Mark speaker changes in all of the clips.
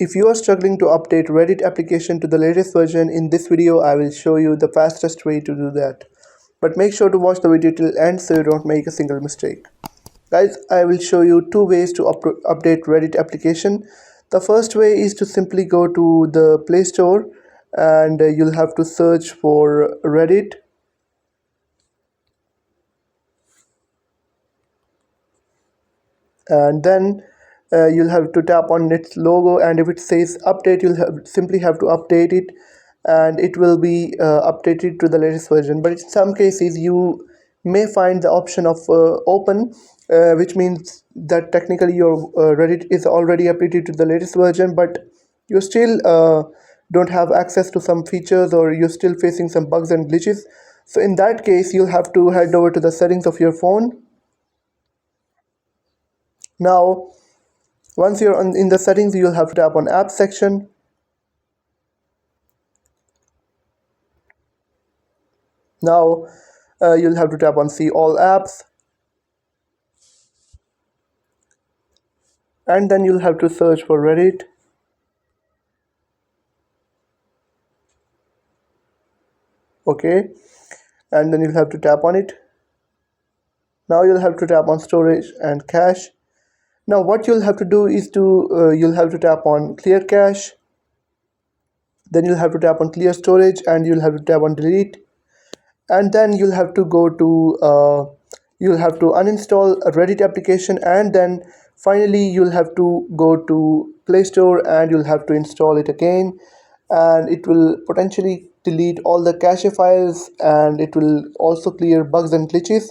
Speaker 1: If you are struggling to update Reddit application to the latest version, in this video I will show you the fastest way to do that. But make sure to watch the video till end so you don't make a single mistake. Guys, I will show you two ways to update Reddit application. The first way is to simply go to the Play Store and you'll have to search for Reddit, and then you'll have to tap on its logo, and if it says update simply have to update it, and it will be updated to the latest version. But in some cases you may find the option of open, which means that technically your Reddit is already updated to the latest version, but you still don't have access to some features, or you're still facing some bugs and glitches. So in that case you'll have to head over to the settings of your phone. Now once you're in the settings, you'll have to tap on apps section. Now you'll have to tap on see all apps, and then you'll have to search for Reddit. Okay, and then you'll have to tap on it. Now you'll have to tap on storage and cache. Now what you'll have to do is you'll have to tap on clear cache, then you'll have to tap on clear storage, and you'll have to tap on delete, and then you'll have to go to you'll have to uninstall a Reddit application, and then finally you'll have to go to Play Store and you'll have to install it again, and it will potentially delete all the cache files, and it will also clear bugs and glitches,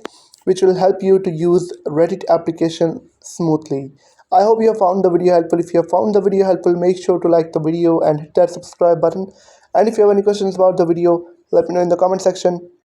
Speaker 1: which will help you to use Reddit application smoothly. I hope you have found the video helpful. If you have found the video helpful, make sure to like the video and hit that subscribe button. And if you have any questions about the video, let me know in the comment section.